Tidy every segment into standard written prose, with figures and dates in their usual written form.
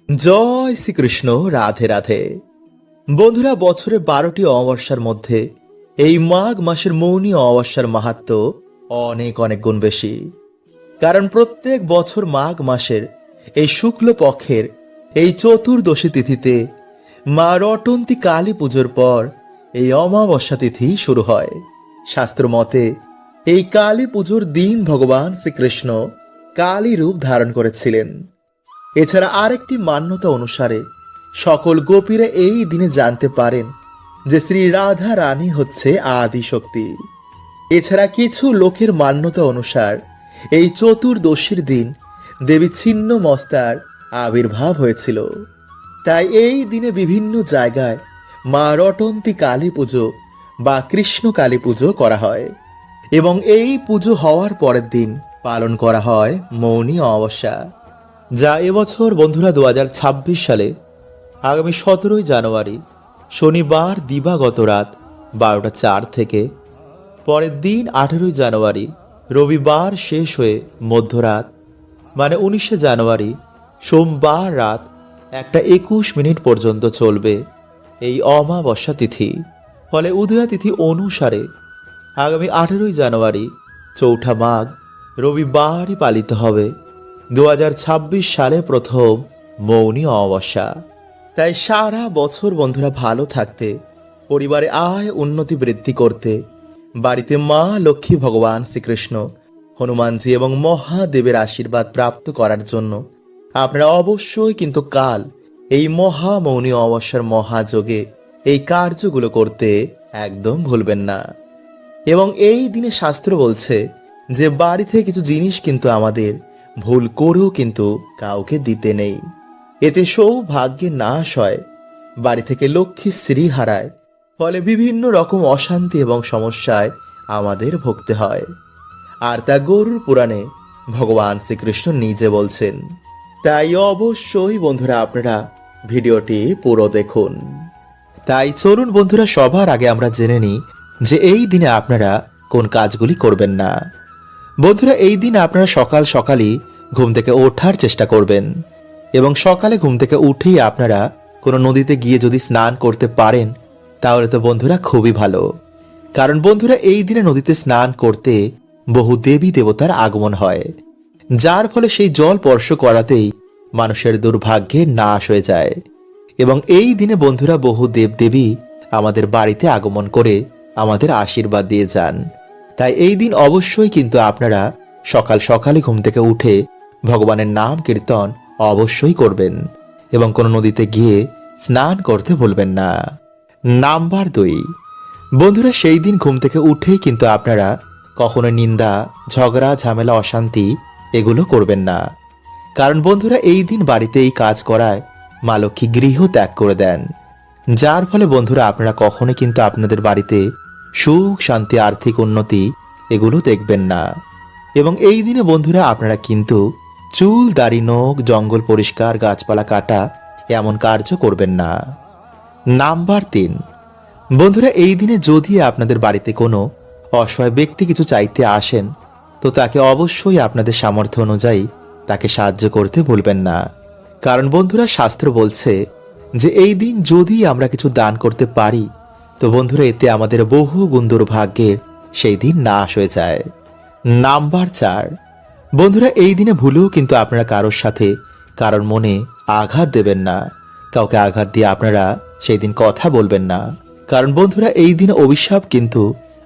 জয় শ্রীকৃষ্ণ। রাধে রাধে। বন্ধুরা, বছরে 12টি অমাবস্যার মধ্যে এই মাঘ মাসের মৌনী অমাবস্যার মাহাত্ম্য অনেক অনেক গুণ বেশি। কারণ প্রত্যেক বছর মাঘ মাসের এই শুক্ল পক্ষের এই চতুর্দশী তিথিতে মা রটন্তী কালী পুজোর পর এই অমাবস্যা তিথি শুরু হয়। শাস্ত্র মতে এই কালী পুজোর দিন ভগবান শ্রীকৃষ্ণ কালী রূপ ধারণ করেছিলেন। এছাড়া আরেকটি মান্যতা অনুসারে সকল গোপীরা এই দিনে জানতে পারেন যে শ্রী রাধা রানী হচ্ছে আদি শক্তি। এছাড়া কিছু লোকের মান্যতা অনুসার এই চতুর্দশীর দিন দেবী ছিন্ন মস্তার আবির্ভাব হয়েছিল। তাই এই দিনে বিভিন্ন জায়গায় মা রটন্তী কালী পুজো বা কৃষ্ণ কালী পুজো করা হয় এবং এই পুজো হওয়ার পরের দিন পালন করা হয় মৌনী অমাবস্যা, যা এবছর বন্ধুরা 2026 সালে আগামী 17ই জানুয়ারি শনিবার দিবাগত রাত 12টা 4 থেকে পরের দিন 18ই জানুয়ারি রবিবার শেষ হয়ে মধ্যরাত মানে 19শে জানুয়ারি সোমবার রাত 1টা 21 মিনিট পর্যন্ত চলবে এই অমাবস্যা তিথি। ফলে উদয়া তিথি অনুসারে আগামী 18ই জানুয়ারি চৌঠা মাঘ রবিবারই পালিত হবে 2026 সালে প্রথম মৌনী অমাবস্যা। তাই সারা বছর বন্ধুরা ভালো থাকতে, পরিবারে আয় উন্নতি বৃদ্ধি করতে, বাড়িতে মা লক্ষ্মী, ভগবান শ্রীকৃষ্ণ, হনুমানজি এবং মহাদেবের আশীর্বাদ প্রাপ্ত করার জন্য আপনারা অবশ্যই কিন্তু কাল এই মহা মৌনী অমাবস্যার মহাযোগে এই কার্যগুলো করতে একদম ভুলবেন না। এবং এই দিনে শাস্ত্র বলছে যে বাড়ি থেকে কিছু জিনিস কিন্তু আমাদের ভুল করেও কিন্তু কাউকে দিতে নেই। এতে সৌভাগ্যের নাশ হয়, বাড়ি থেকে লক্ষ্মী স্ত্রী হারায়, ফলে বিভিন্ন রকম অশান্তি এবং সমস্যায় আমাদের ভুগতে হয়। আর তা গরুর পুরাণে ভগবান শ্রীকৃষ্ণ নিজে বলছেন। তাই অবশ্যই বন্ধুরা আপনারা ভিডিওটি পুরো দেখুন। তাই চলুন বন্ধুরা, সবার আগে আমরা জেনে নিই যে এই দিনে আপনারা কোন কাজগুলি করবেন না। বন্ধুরা, এই দিন আপনারা সকাল সকালই ঘুম থেকে ওঠার চেষ্টা করবেন এবং সকালে ঘুম থেকে উঠেই আপনারা কোনো নদীতে গিয়ে যদি স্নান করতে পারেন তাহলে তো বন্ধুরা খুবই ভালো। কারণ বন্ধুরা, এই দিনে নদীতে স্নান করতে বহু দেবী দেবতার আগমন হয়, যার ফলে সেই জল স্পর্শ করাতেই মানুষের দুর্ভাগ্যের নাশ হয়ে যায়। এবং এই দিনে বন্ধুরা বহু দেবদেবী আমাদের বাড়িতে আগমন করে আমাদের আশীর্বাদ দিয়ে যান। তাই এই দিন অবশ্যই কিন্তু আপনারা সকাল সকালে ঘুম থেকে উঠে ভগবানের নাম কীর্তন অবশ্যই করবেন এবং কোনো নদীতে গিয়ে স্নান করতে ভুলবেন না। নাম্বার 2, বন্ধুরা, সেই দিন ঘুম থেকে উঠেই কিন্তু আপনারা কখনো নিন্দা, ঝগড়া, ঝামেলা, অশান্তি এগুলো করবেন না। কারণ বন্ধুরা, এই দিন বাড়িতে এই কাজ করায় মা লক্ষ্মী গৃহ ত্যাগ করে দেন, যার ফলে বন্ধুরা আপনারা কখনো কিন্তু আপনাদের বাড়িতে সুখ, শান্তি, আর্থিক উন্নতি এগুলো দেখবেন না। এবং এই দিনে বন্ধুরা আপনারা কিন্তু চুল, দাড়ি, নখ, জঙ্গল পরিষ্কার, গাছপালা কাটা এমন কার্য করবেন না। নাম্বার 3, বন্ধুরা, এই দিনে যদি আপনাদের বাড়িতে কোনো অসহায় ব্যক্তি কিছু চাইতে আসেন তো তাকে অবশ্যই আপনাদের সামর্থ্য অনুযায়ী তাকে সাহায্য করতে ভুলবেন না। কারণ বন্ধুরা, শাস্ত্র বলছে যে এই দিন যদি আমরা কিছু দান করতে পারি তো বন্ধুরা এতে আমাদের বহু গুণ দুর্ভাগ্যের সেই দিন নাশ হয়ে যায়। নাম্বার 4, বন্ধুরা, এই দিনে ভুলেও কিন্তু আপনারা কারোর সাথে কারোর মনে আঘাত দেবেন না। কাউকে আঘাত দিয়ে আপনারা সেই দিন কথা বলবেন না। কারণ বন্ধুরা, এই দিন অভিশাপ কিন্তু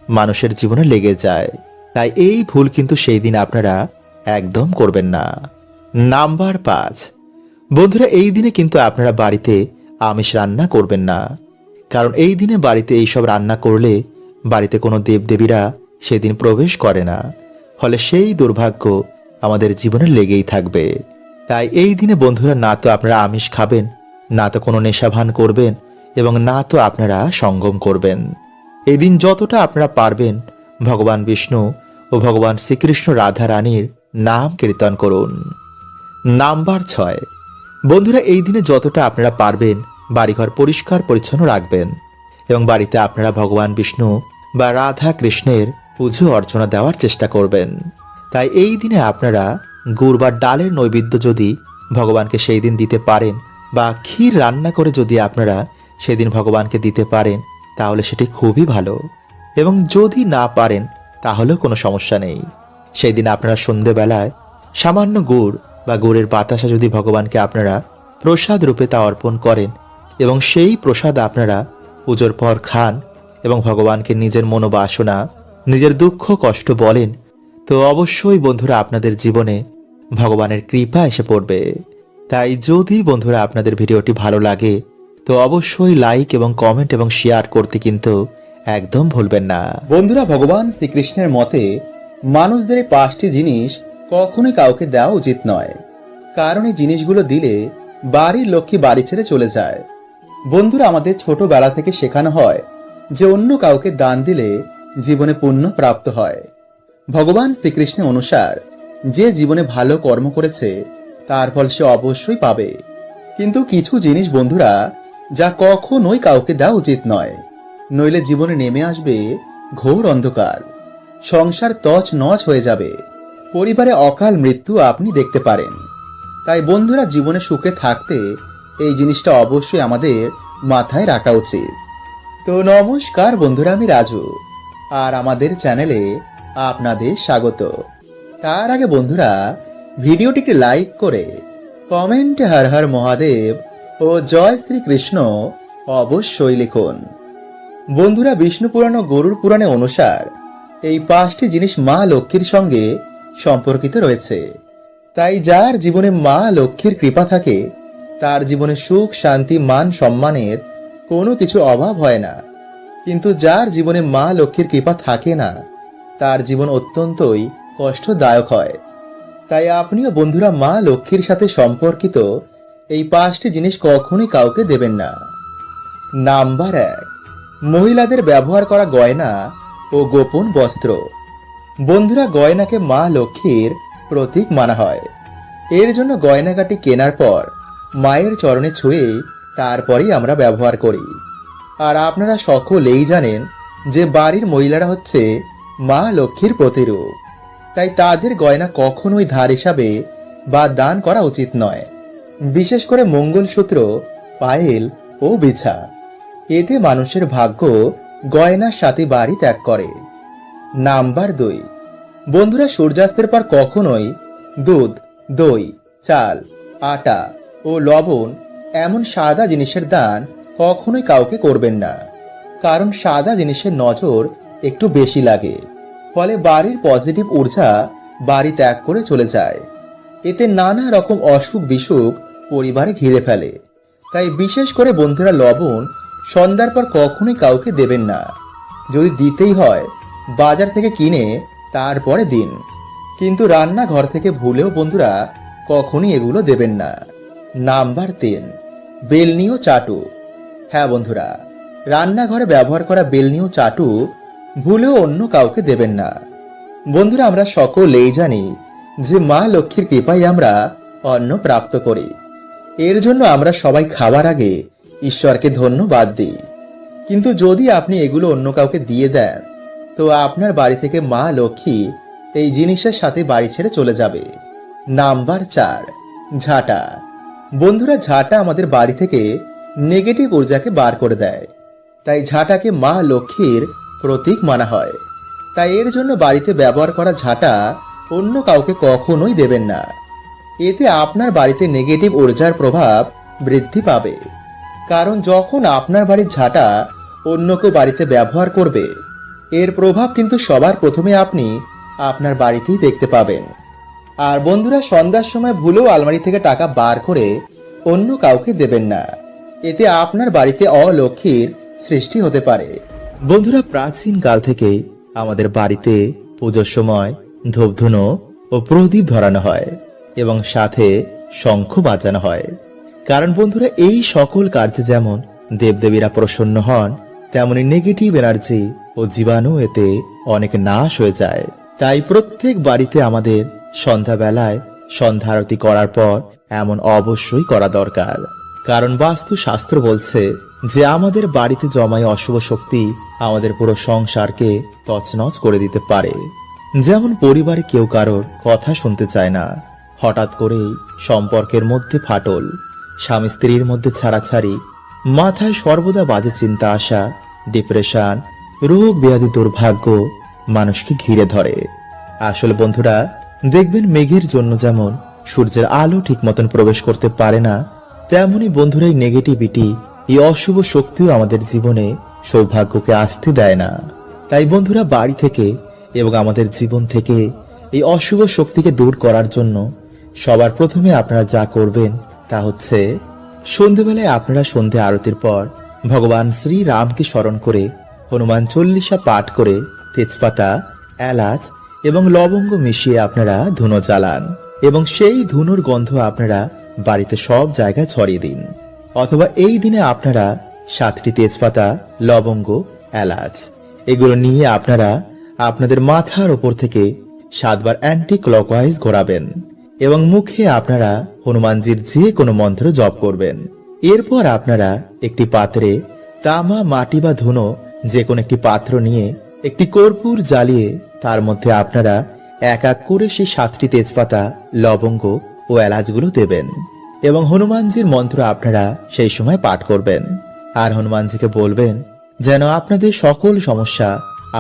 মানুষের জীবনে লেগে যায়। তাই এই ভুল কিন্তু সেই দিন আপনারা একদম করবেন না। নাম্বার 5, বন্ধুরা, এই দিনে কিন্তু আপনারা বাড়িতে আমিষ রান্না করবেন না। কারণ এই দিনে বাড়িতে এইসব রান্না করলে বাড়িতে কোনো দেবদেবীরা সেদিন প্রবেশ করে না, ফলে সেই দুর্ভাগ্য আমাদের জীবনে লেগেই থাকবে। তাই এই দিনে বন্ধুরা না তো আপনারা আমিষ খাবেন, না তো কোনো নেশাভান করবেন এবং না তো আপনারা সঙ্গম করবেন। এই দিন যতটা আপনারা পারবেন ভগবান বিষ্ণু ও ভগবান শ্রীকৃষ্ণ রাধা রানীর নাম কীর্তন করুন। নাম্বার 6, বন্ধুরা, এই দিনে যতটা আপনারা পারবেন বাড়িঘর পরিষ্কার পরিচ্ছন্ন রাখবেন এবং বাড়িতে আপনারা ভগবান বিষ্ণু বা রাধা কৃষ্ণের পুজো অর্চনা দেওয়ার চেষ্টা করবেন। তাই এই দিনে আপনারা গুড় বা ডালের নৈবেদ্য যদি ভগবানকে সেই দিন দিতে পারেন, বা ক্ষীর রান্না করে যদি আপনারা সেদিন ভগবানকে দিতে পারেন, তাহলে সেটি খুবই ভালো। এবং যদি না পারেন তাহলেও কোনো সমস্যা নেই। সেই দিন আপনারা সন্ধেবেলায় সামান্য গুড় বা গুড়ের বাতাসা যদি ভগবানকে আপনারা প্রসাদ রূপে তা অর্পণ করেন এবং সেই প্রসাদ আপনারা পুজোর পর খান এবং ভগবানকে নিজের মনোবাসনা, নিজের দুঃখ কষ্ট বলেন, তো অবশ্যই বন্ধুরা আপনাদের জীবনে ভগবানের কৃপা এসে পড়বে। তাই যদি বন্ধুরা আপনাদের ভিডিওটি ভালো লাগে তো অবশ্যই লাইক এবং কমেন্ট এবং শেয়ার করতে কিন্তু একদম ভুলবেন না। বন্ধুরা, ভগবান শ্রীকৃষ্ণের মতে মানুষদের এই 5টি জিনিস কখনোই কাউকে দেওয়া উচিত নয়, কারণ এই জিনিসগুলো দিলে বাড়ির লক্ষ্মী বাড়ি ছেড়ে চলে যায়। বন্ধুরা, আমাদের ছোটবেলা থেকে শেখানো হয় যে অন্য কাউকে দান দিলে জীবনে পুণ্য প্রাপ্ত হয়। ভগবান শ্রীকৃষ্ণের অনুসার যে জীবনে ভালো কর্ম করেছে তার ফল সে অবশ্যই পাবে। কিন্তু কিছু জিনিস বন্ধুরা যা কখনোই কাউকে দেওয়া উচিত নয়, নইলে জীবনে নেমে আসবে ঘোর অন্ধকার, সংসার তছনছ হয়ে যাবে, পরিবারে অকাল মৃত্যু আপনি দেখতে পারেন। তাই বন্ধুরা, জীবনে সুখে থাকতে এই জিনিসটা অবশ্যই আমাদের মাথায় রাখা উচিত। তো নমস্কার বন্ধুরা, আমি রাজু, আর আমাদের চ্যানেলে আপনাদের স্বাগত। তার আগে বন্ধুরা, ভিডিওটিকে লাইক করে কমেন্টে হর হর মহাদেব ও জয় শ্রীকৃষ্ণ অবশ্যই লিখুন। বন্ধুরা, বিষ্ণু পুরাণ ও গরুর পুরাণে অনুসার এই 5টি জিনিস মা লক্ষ্মীর সঙ্গে সম্পর্কিত রয়েছে। তাই যার জীবনে মা লক্ষ্মীর কৃপা থাকে তার জীবনে সুখ, শান্তি, মান সম্মানের কোনো কিছু অভাব হয় না। কিন্তু যার জীবনে মা লক্ষ্মীর কৃপা থাকে না তার জীবন অত্যন্তই কষ্টদায়ক হয়। তাই আপনিও বন্ধুরা মা লক্ষ্মীর সাথে সম্পর্কিত এই 5টি জিনিস কখনোই কাউকে দেবেন না। নাম্বার 1, মহিলাদের ব্যবহার করা গয়না ও গোপন বস্ত্র। বন্ধুরা, গয়নাকে মা লক্ষ্মীর প্রতীক মানা হয়। এর জন্য গয়নাগাটি কেনার পর মায়ের চরণে ছুঁয়ে তারপরেই আমরা ব্যবহার করি। আর আপনারা সকলেই জানেন যে বাড়ির মহিলারা হচ্ছে মা লক্ষ্মীর প্রতিরূপ। তাই তাদের গয়না কখনোই ধার হিসাবে বা দান করা উচিত নয়, বিশেষ করে মঙ্গলসূত্র, পায়েল ও বিছা। এতে মানুষের ভাগ্য গয়নার সাথে বাড়ি ত্যাগ করে। নাম্বার 2, বন্ধুরা, সূর্যাস্তের পর কখনোই দুধ, দই, চাল, আটা ও লবণ এমন সাদা জিনিসের দান কখনোই কাউকে করবেন না, কারণ সাদা জিনিসের নজর একটু বেশি লাগে, ফলে বাড়ির পজিটিভ ঊর্জা বাড়ি ত্যাগ করে চলে যায়। এতে নানা রকম অসুখ বিসুখ পরিবারে ঘিরে ফেলে। তাই বিশেষ করে বন্ধুরা, লবণ সন্ধ্যার পর কখনোই কাউকে দেবেন না। যদি দিতেই হয় বাজার থেকে কিনে তারপরে দিন, কিন্তু রান্নাঘর থেকে ভুলেও বন্ধুরা কখনোই এগুলো দেবেন না। নাম্বার 3, বেলনি ও চাটু। হ্যাঁ বন্ধুরা, রান্নাঘরে ব্যবহার করা বেলনি ও চাটু ভুলেও অন্য কাউকে দেবেন না। বন্ধুরা, আমরা সকলেই জানি যে মা লক্ষ্মীর কৃপায় আমরা অন্ন প্রাপ্ত করি। এর জন্য আমরা সবাই খাবার আগে ঈশ্বরকে ধন্যবাদ দিই। কিন্তু যদি আপনি এগুলো অন্য কাউকে দিয়ে দেন তো আপনার বাড়ি থেকে মা লক্ষ্মী এই জিনিসের সাথে বাড়ি ছেড়ে চলে যাবে। নাম্বার 4, ঝাঁটা। বন্ধুরা, ঝাঁটা আমাদের বাড়ি থেকে নেগেটিভ ঊর্জাকে বার করে দেয়। তাই ঝাঁটাকে মা লক্ষ্মীর প্রতীক মানা হয়। তাই এর জন্য বাড়িতে ব্যবহার করা ঝাঁটা অন্য কাউকে কখনোই দেবেন না। এতে আপনার বাড়িতে নেগেটিভ ঊর্জার প্রভাব বৃদ্ধি পাবে। কারণ যখন আপনার বাড়ির ঝাঁটা অন্য কেউ বাড়িতে ব্যবহার করবে, এর প্রভাব কিন্তু সবার প্রথমে আপনি আপনার বাড়িতেই দেখতে পাবেন। আর বন্ধুরা, সন্ধ্যার সময় ভুলেও আলমারি থেকে টাকা বার করে অন্য কাউকে দেবেন না। এতে আপনার বাড়িতে অলক্ষ্মীর সৃষ্টি হতে পারে। বন্ধুরা, প্রাচীন কাল থেকে আমাদের বাড়িতে পুজোর সময় ধূপধুনো ও প্রদীপ ধরানো হয় এবং সাথে শঙ্খ বাজানো হয়। কারণ বন্ধুরা, এই সকল কার্যে যেমন দেবদেবীরা প্রসন্ন হন, তেমনি নেগেটিভ এনার্জি ও জীবাণু এতে অনেক নাশ হয়ে যায়। তাই প্রত্যেক বাড়িতে আমাদের সন্ধ্যাবেলায় সন্ধ্যা আরতি করার পর এমন অবশ্যই করা দরকার। কারণ বাস্তু শাস্ত্র বলছে যে আমাদের বাড়িতে জমায় অশুভ শক্তি আমাদের পুরো সংসারকে তছনছ করে দিতে পারে। যেমন পরিবারে কেউ কারোর কথা শুনতে চায় না, হঠাৎ করেই সম্পর্কের মধ্যে ফাটল, স্বামী স্ত্রীর মধ্যে ছাড়াছাড়ি, মাথায় সর্বদা বাজে চিন্তা আসা, ডিপ্রেশন, রোগ ব্যাধি, দুর্ভাগ্য মানুষকে ঘিরে ধরে। আসলে বন্ধুরা, দেখবেন মেঘের জন্য যেমন সূর্যের আলো ঠিক মতন প্রবেশ করতে পারে না, তেমনি বন্ধুরা এই নেগেটিভিটি, এই অশুভ শক্তিও আমাদের জীবনে সৌভাগ্যকে আসতে দেয় না। তাই বন্ধুরা, বাড়ি থেকে এবং আমাদের জীবন থেকে এই অশুভ শক্তিকে দূর করার জন্য সবার প্রথমে আপনারা যা করবেন তা হচ্ছে, সন্ধেবেলায় আপনারা সন্ধে আরতির পর ভগবান শ্রী রামকে স্মরণ করে হনুমান চল্লিশা পাঠ করে তেজপাতা, এলাচ এবং লবঙ্গ মিশিয়ে আপনারা ধুনো জ্বালান এবং সেই ধুনোর গন্ধ আপনারা বাড়িতে সব জায়গায় ছড়িয়ে দিন। অথবা এই দিনে আপনারা 7টি তেজপাতা, লবঙ্গ, এলাচ এগুলো নিয়ে আপনারা আপনাদের মাথার ওপর থেকে 7 বার অ্যান্টি ক্লকওয়াইজ ঘোরাবেন এবং মুখে আপনারা হনুমানজির যে কোনো মন্ত্র জপ করবেন। এরপর আপনারা একটি পাত্রে তামা, মাটি বা ধুনো যে কোনো একটি পাত্র নিয়ে একটি কর্পূর জ্বালিয়ে তার মধ্যে আপনারা এক এক করে সেই 7টি তেজপাতা, লবঙ্গ ও এলাচগুলো দেবেন এবং হনুমানজির মন্ত্র আপনারা সেই সময় পাঠ করবেন। আর হনুমানজিকে বলবেন যেন আপনাদের সকল সমস্যা,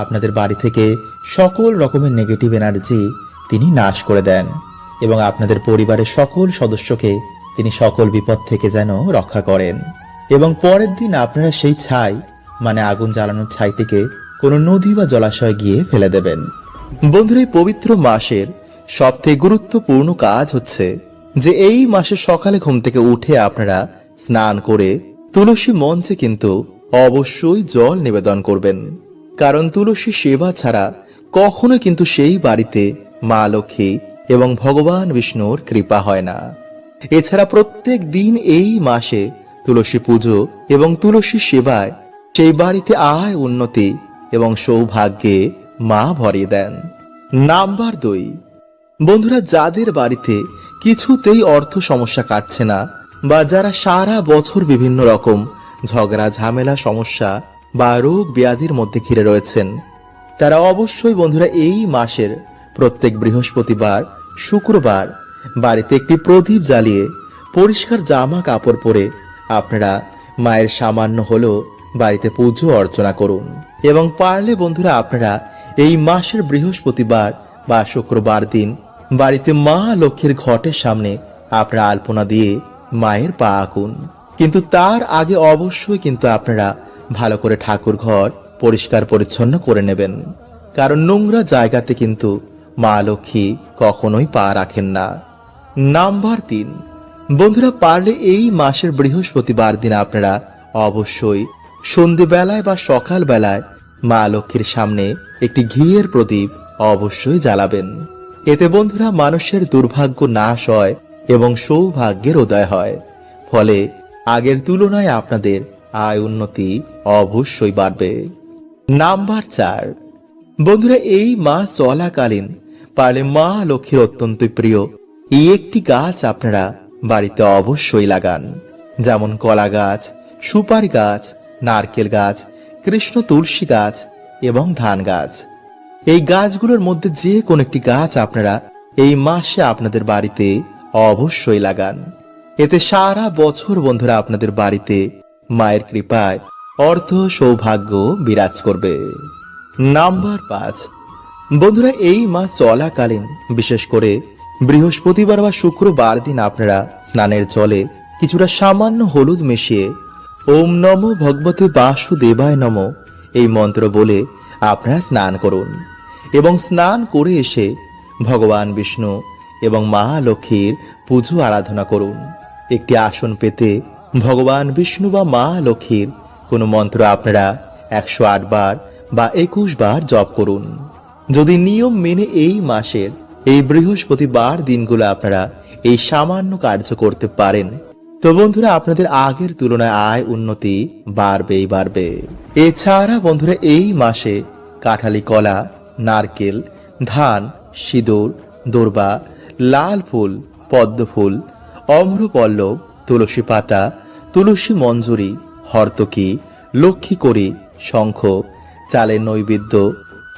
আপনাদের বাড়ি থেকে সকল রকমের নেগেটিভ এনার্জি তিনি নাশ করে দেন এবং আপনাদের পরিবারের সকল সদস্যকে তিনি সকল বিপদ থেকে যেন রক্ষা করেন। এবং পরের দিন আপনারা সেই ছাই, মানে আগুন জ্বালানোর ছাইটিকে কোনো নদী বা জলাশয়ে গিয়ে ফেলে দেবেন। বন্ধুরা, এই পবিত্র মাসের সবথেকে গুরুত্বপূর্ণ কাজ হচ্ছে যে এই মাসে সকালে ঘুম থেকে উঠে আপনারা স্নান করে তুলসী মঞ্চে কিন্তু অবশ্যই জল নিবেদন করবেন। কারণ তুলসী সেবা ছাড়া কখনো কিন্তু সেই বাড়িতে মা লক্ষ্মী এবং ভগবান বিষ্ণুর কৃপা হয় না। এছাড়া প্রত্যেক দিন এই মাসে তুলসী পুজো এবং তুলসী সেবায় সেই বাড়িতে আয়, উন্নতি এবং সৌভাগ্যে মা ভরিয়ে দেন। নাম্বার 2, বন্ধুরা, যাদের বাড়িতে কিছুতেই অর্থ সমস্যা কাটছে না বা যারা সারা বছর বিভিন্ন রকম ঝগড়া, ঝামেলা, সমস্যা বা রোগ ব্যাধির মধ্যে ঘিরে রয়েছেন, তারা অবশ্যই বন্ধুরা এই মাসের প্রত্যেক বৃহস্পতিবার, শুক্রবার বাড়িতে একটি প্রদীপ জ্বালিয়ে পরিষ্কার জামা কাপড় পরে আপনারা মায়ের সামান্য হলেও বাড়িতে পুজো অর্চনা করুন। এবং পারলে বন্ধুরা আপনারা এই মাসের বৃহস্পতিবার বা শুক্রবার দিন বাড়িতে মা লক্ষ্মীর ঘটের সামনে আপনারা আলপনা দিয়ে মায়ের পা আঁকুন। কিন্তু তার আগে অবশ্যই কিন্তু আপনারা ভালো করে ঠাকুর ঘর পরিষ্কার পরিচ্ছন্ন করে নেবেন, কারণ নোংরা জায়গাতে কিন্তু মা লক্ষ্মী কখনোই পা রাখেন না। নাম্বার 3, বন্ধুরা, পারলে এই মাসের বৃহস্পতিবার দিন আপনারা অবশ্যই সন্ধ্যেবেলায় বা সকাল বেলায় মা লক্ষ্মীর সামনে একটি ঘিয়ের প্রদীপ অবশ্যই জ্বালাবেন। এতে বন্ধুরা মানুষের দুর্ভাগ্য নাশ হয় এবং সৌভাগ্যের উদয় হয়। ফলে আগের তুলনায় আপনাদের আয়, উন্নতি অবশ্যই বাড়বে। নাম্বার 4, বন্ধুরা, এই মাস চলাকালীন পারলে মা লক্ষ্মীর অত্যন্ত প্রিয় এই একটি গাছ আপনারা বাড়িতে অবশ্যই লাগান, যেমন কলা গাছ, সুপারি গাছ, নারকেল গাছ, কৃষ্ণ তুলসী গাছ এবং ধান গাছ। এই গাছগুলোর মধ্যে যে কোনো একটি গাছ আপনারা এই মাসে আপনাদের বাড়িতে অবশ্যই লাগান। এতে সারা বছর বন্ধুরা আপনাদের বাড়িতে মায়ের কৃপায় অর্থ, সৌভাগ্য বিরাজ করবে। নাম্বার 5, বন্ধুরা, এই মাস চলাকালীন বিশেষ করে বৃহস্পতিবার বা শুক্রবার দিন আপনারা স্নানের জলে কিছুটা সামান্য হলুদ মিশিয়ে ওম নমো ভগবতে বাসুদেবায় নমো এই মন্ত্র বলে আপনারা স্নান করুন এবং স্নান করে এসে ভগবান বিষ্ণু এবং মা লক্ষ্মীর পুজো আরাধনা করুন। একটি আসন পেতে ভগবান বিষ্ণু বা মা লক্ষ্মীর কোনো মন্ত্র আপনারা 108 বার বা 21 বার জপ করুন। যদি নিয়ম মেনে এই মাসের এই বৃহস্পতিবার দিনগুলো আপনারা এই সামান্য কার্য করতে পারেন, তো বন্ধুরা আপনাদের আগের তুলনায় আয়, উন্নতি বাড়বেই বাড়বে। এছাড়া বন্ধুরা এই মাসে কাঁঠালি কলা, নারকেল, ধান, সিঁদুর, দূর্বা, লাল ফুল, পদ্ম ফুল, অম্রপল্লব, তুলসী পাতা, তুলসী মঞ্জুরি, হর্তকি, লক্ষ্মী কড়ি, শঙ্খ, চালের নৈবেদ্য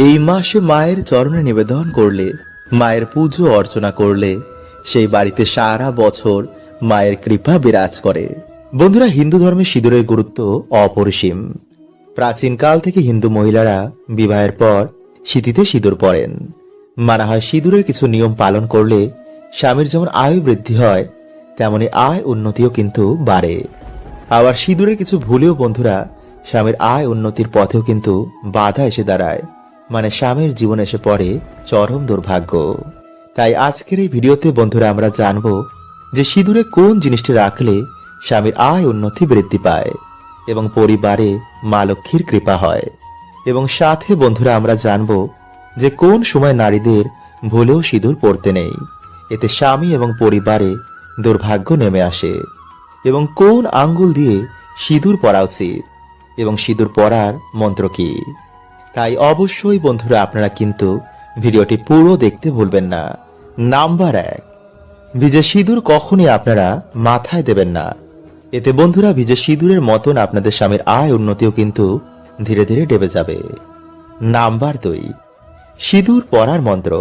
এই মাসে মায়ের চরণে নিবেদন করলে, মায়ের পুজো অর্চনা করলে সেই বাড়িতে সারা বছর মায়ের কৃপা বিরাজ করে। বন্ধুরা, হিন্দু ধর্মে সিঁদুরের গুরুত্ব অপরিসীম। প্রাচীনকাল থেকে হিন্দু মহিলারা বিবাহের পর সিঁথিতে সিঁদুর পরেন। মানা হয় সিঁদুরের কিছু নিয়ম পালন করলে স্বামীর যেমন আয়ু বৃদ্ধি হয়, তেমনি আয় উন্নতিও কিন্তু বাড়ে। আবার সিঁদুরের কিছু ভুলেও বন্ধুরা স্বামীর আয় উন্নতির পথেও কিন্তু বাধা এসে দাঁড়ায়, মানে স্বামীর জীবনে এসে পড়ে চরম দুর্ভাগ্য। তাই আজকের এই ভিডিওতে বন্ধুরা আমরা জানব যে সিঁদুরে কোন জিনিসটি রাখলে স্বামীর আয় উন্নতি বৃদ্ধি পায় এবং পরিবারে মা লক্ষ্মীর কৃপা হয়। এবং সাথে বন্ধুরা আমরা জানব যে কোন সময় নারীদের ভুলেও সিঁদুর পরতে নেই, এতে স্বামী এবং পরিবারে দুর্ভাগ্য নেমে আসে। এবং কোন আঙ্গুল দিয়ে সিঁদুর পরা উচিত এবং সিঁদুর পরার মন্ত্র কি। তাই অবশ্যই বন্ধুরা আপনারা কিন্তু ভিডিওটি পুরো দেখতে ভুলবেন না। নাম্বার 1, ভিজে সিঁদুর কখনই আপনারা মাথায় দেবেন না। এতে বন্ধুরা ভিজে সিঁদুরের মতন আপনাদের স্বামীর আয় উন্নতিও কিন্তু ধীরে ধীরে ডেবে যাবে। নাম্বার 2, সিঁদুর পরার মন্ত্র।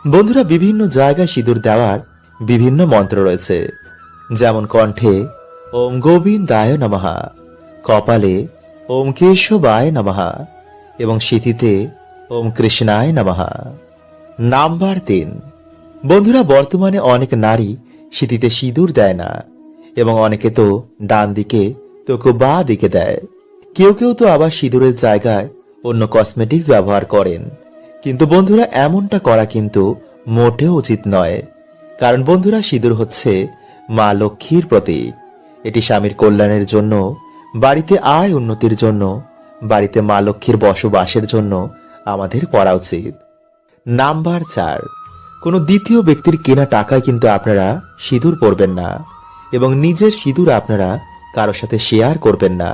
বন্ধুরা, বিভিন্ন জায়গায় সিঁদুর দেওয়ার বিভিন্ন মন্ত্র রয়েছে, যেমন কণ্ঠে ওম গোবিন্দায় নমঃ, কপালে ওম কেশবায় নমঃ এবং সিঁথিতে ওম কৃষ্ণায় নমঃ। নাম্বার 3, বন্ধুরা বর্তমানে অনেক নারী সিঁথিতে সিঁদুর দেয় না এবং অনেকে তো ডান দিকে তো কেউ বাঁ দিকে দেয়। কেউ কেউ তো আবার সিঁদুরের জায়গায় অন্য কসমেটিক্স ব্যবহার করেন। কিন্তু বন্ধুরা এমনটা করা কিন্তু মোটেও উচিত নয়, কারণ বন্ধুরা সিঁদুর হচ্ছে মা লক্ষ্মীর প্রতীক। এটি স্বামীর কল্যাণের জন্য, বাড়িতে আয় উন্নতির জন্য, বাড়িতে মা লক্ষ্মীর বসবাসের জন্য আমাদের পরা উচিত। নাম্বার 4, কোনো দ্বিতীয় ব্যক্তির কেনা টাকায় কিন্তু আপনারা সিঁদুর পরবেন না এবং নিজের সিঁদুর আপনারা কারোর সাথে শেয়ার করবেন না।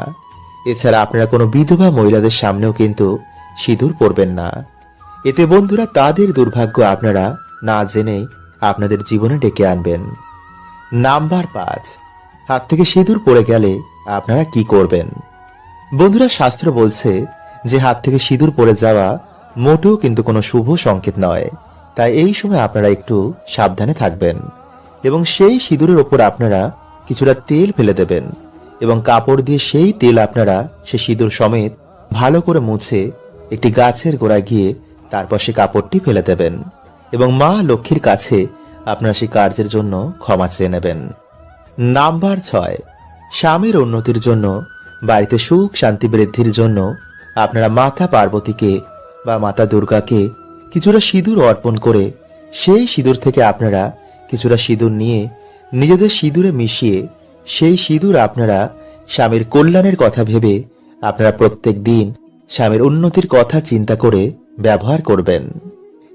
এছাড়া আপনারা কোনো বিধবা মহিলাদের সামনেও কিন্তু সিঁদুর পরবেন না। এতে বন্ধুরা তাদের দুর্ভাগ্য আপনারা না জেনে আপনাদের জীবনে ডেকে আনবেন। নাম্বার 5, হাত থেকে সিঁদুর পড়ে গেলে আপনারা কি করবেন। বন্ধুরা, শাস্ত্র বলছে যে হাত থেকে সিঁদুর পড়ে যাওয়া মোটেও কিন্তু কোনো শুভ সংকেত নয়। তাই এই সময় আপনারা একটু সাবধানে থাকবেন এবং সেই সিঁদুরের ওপর আপনারা কিছুটা তেল ফেলে দেবেন এবং কাপড় দিয়ে সেই তেল আপনারা সে সিঁদুর সমেত ভালো করে মুছে একটি গাছের গোড়ায় গিয়ে তারপর সে কাপড়টি ফেলে দেবেন এবং মা লক্ষ্মীর কাছে আপনারা সেই কার্যের জন্য ক্ষমা চেয়ে নেবেন। নাম্বার 6, স্বামীর উন্নতির জন্য, বাড়িতে সুখ শান্তি বৃদ্ধির জন্য আপনারা মাতা পার্বতীকে বা মাতা দুর্গাকে কিছুটা সিঁদুর অর্পণ করে সেই সিঁদুর থেকে আপনারা কিছুটা সিঁদুর নিয়ে নিজেদের সিঁদুরে মিশিয়ে সেই সিঁদুর আপনারা স্বামীর কল্যাণের কথা ভেবে আপনারা প্রত্যেক দিন স্বামীর উন্নতির কথা চিন্তা করে ব্যবহার করবেন।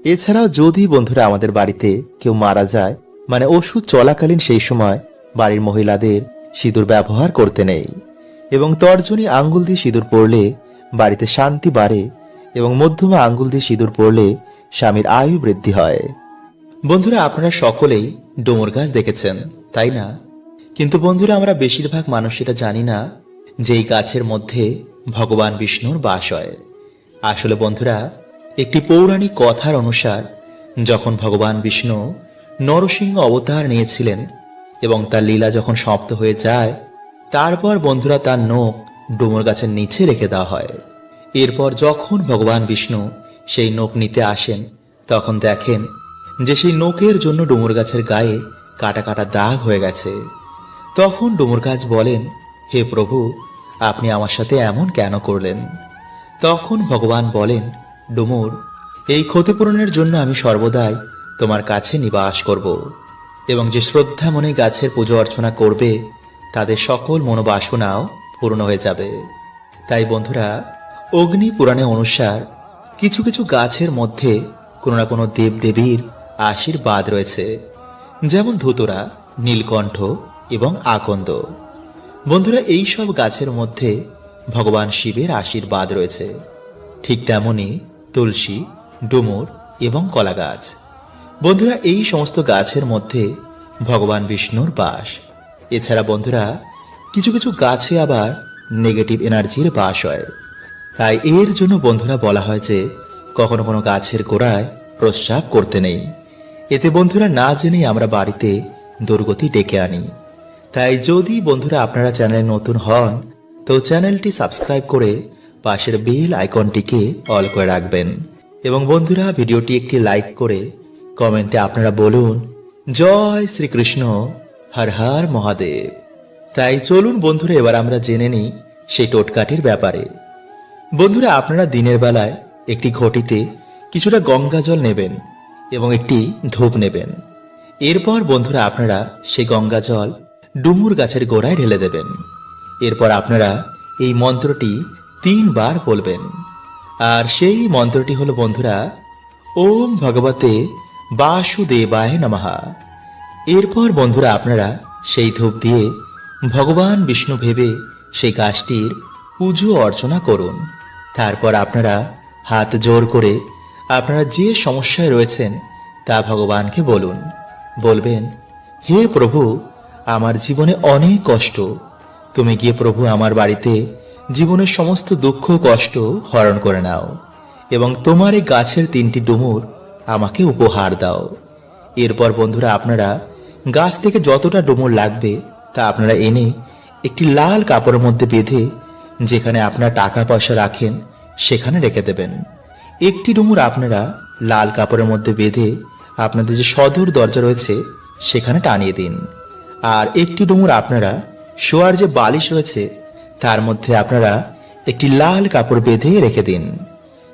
এছাড়াও যদি বন্ধুরা আমাদের বাড়িতে কেউ মারা যায়, মানে ওষুধ চলাকালীন, সেই সময় বাড়ির মহিলাদের সিঁদুর ব্যবহার করতে নেই এবং তর্জনী আঙ্গুল দিয়ে সিঁদুর পরলে বাড়িতে শান্তি বাড়ে এবং মধ্যমা আঙ্গুল দিয়ে সিঁদুর পরলে স্বামীর আয়ু বৃদ্ধি হয়। বন্ধুরা, আপনারা সকলেই ডুমুর গাছ দেখেছেন, তাই না? কিন্তু বন্ধুরা আমরা বেশিরভাগ মানুষ এটা জানি না যে এই গাছের মধ্যে ভগবান বিষ্ণুর বাস হয়। আসলে বন্ধুরা, একটি পৌরাণিক কথার অনুসার যখন ভগবান বিষ্ণু নরসিংহ অবতার নিয়েছিলেন এবং তার লীলা যখন সমাপ্ত হয়ে যায়, তারপর বন্ধুরা তার নখ ডুমুর গাছের নিচে রেখে দেওয়া হয়। এরপর যখন ভগবান বিষ্ণু সেই নখ নিতে আসেন, তখন দেখেন যে সেই নখের জন্য ডুমুর গাছের গায়ে কাটা কাটা দাগ হয়ে গেছে। তখন ডুমুর গাছ বলেন, হে প্রভু, আপনি আমার সাথে এমন কেন করলেন? তখন ভগবান বলেন, ডুমুর, এই ক্ষতিপূরণের জন্য আমি সর্বদাই তোমার কাছে নিবাস করব এবং যে শ্রদ্ধা মনে গাছের পুজো অর্চনা করবে তাদের সকল মনোবাসনাও পূর্ণ হয়ে যাবে। তাই বন্ধুরা, অগ্নি পুরাণে অনুসার কিছু কিছু গাছের মধ্যে কোনো না কোনো দেবদেবীর আশীর্বাদ রয়েছে, যেমন ধুতরা, নীলকণ্ঠ এবং আকন্দ। বন্ধুরা, এই সব গাছের মধ্যে ভগবান শিবের আশীর্বাদ রয়েছে। ঠিক তেমনি তুলসী, ডুমুর এবং কলা গাছ। বন্ধুরা, এই সমস্ত গাছের মধ্যে ভগবান বিষ্ণুর বাস। এছাড়া বন্ধুরা কিছু কিছু গাছে আবার নেগেটিভ এনার্জির বাস হয়। তাই এর জন্য বন্ধুরা বলা হয় যে কখনো কোনো গাছের গোড়ায় প্রস্রাব করতে নেই এতে বন্ধুরা না জেনেই আমরা বাড়িতে দুর্গতি ডেকে আনি। তাই যদি বন্ধুরা আপনারা চ্যানেলে নতুন হন তো চ্যানেলটি সাবস্ক্রাইব করে পাশের বেল আইকনটিকে অল করে রাখবেন। এবং বন্ধুরা ভিডিওটি একটি লাইক করে কমেন্টে আপনারা বলুন জয় শ্রীকৃষ্ণ, হর হর মহাদেব। তাই চলুন বন্ধুরা এবার আমরা জেনে নিই সেই টোটকাটির ব্যাপারে। বন্ধুরা আপনারা দিনের বেলায় একটি ঘটিতে কিছুটা গঙ্গা জল নেবেন এবং একটি ধূপ নেবেন। এরপর বন্ধুরা আপনারা সেই গঙ্গা জল ডুমুর গাছের গোড়ায় ঢেলে দেবেন। এরপর আপনারা এই মন্ত্রটি 3 বার বলবেন। আর সেই মন্ত্রটি হলো বন্ধুরা ওম ভগবতে বাসুদেবায় নমঃ। এরপর বন্ধুরা আপনারা সেই ধূপ দিয়ে ভগবান বিষ্ণু ভেবে সেই গাছটির পুজো অর্চনা করুন। তারপর আপনারা হাত জোর করে আপনারা যে সমস্যায় রয়েছেন তা ভগবানকে বলুন। বলবেন, হে প্রভু, আমার জীবনে অনেক কষ্ট, তুমি গিয়ে প্রভু আমার বাড়িতে জীবনের সমস্ত দুঃখ কষ্ট হরণ করে নাও এবং তোমার এই গাছের 3টি ডুমুর আমাকে উপহার দাও। এরপর বন্ধুরা আপনারা গাছ থেকে যতটা ডুমুর লাগবে তা আপনারা এনে একটি লাল কাপড়ের মধ্যে বেঁধে যেখানে আপনার টাকা পয়সা রাখেন সেখানে রেখে দেবেন। একটি ডুমুর আপনারা লাল কাপড়ের মধ্যে বেঁধে আপনাদের যে সদর দরজা রয়েছে সেখানে টানিয়ে দিন। আর একটি ডুমুর আপনারা শোয়ার যে বালিশ রয়েছে তার মধ্যে আপনারা একটি লাল কাপড় বেঁধে রেখে দিন।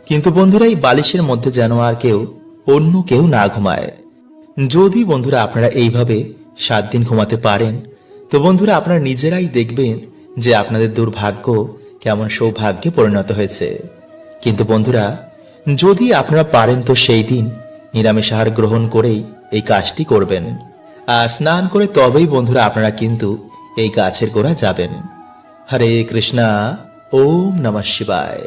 কিন্তু বন্ধুরা এই বালিশের মধ্যে যেন আর অন্য কেউ না ঘুমায়। যদি বন্ধুরা আপনারা এইভাবে 7 দিন ঘুমাতে পারেন তো বন্ধুরা আপনারা নিজেরাই দেখবেন যে আপনাদের দুর্ভাগ্য কেমন সৌভাগ্যে পরিণত হয়েছে। কিন্তু বন্ধুরা যদি আপনারা পারেন তো সেই দিন নিরামিষ আহার গ্রহণ করেই এই কাজটি করবেন আর স্নান করে তবেই বন্ধুরা আপনারা কিন্তু এই গাছের গোড়া যাবেন। হরে কৃষ্ণা, ওম নমঃ শিবায়।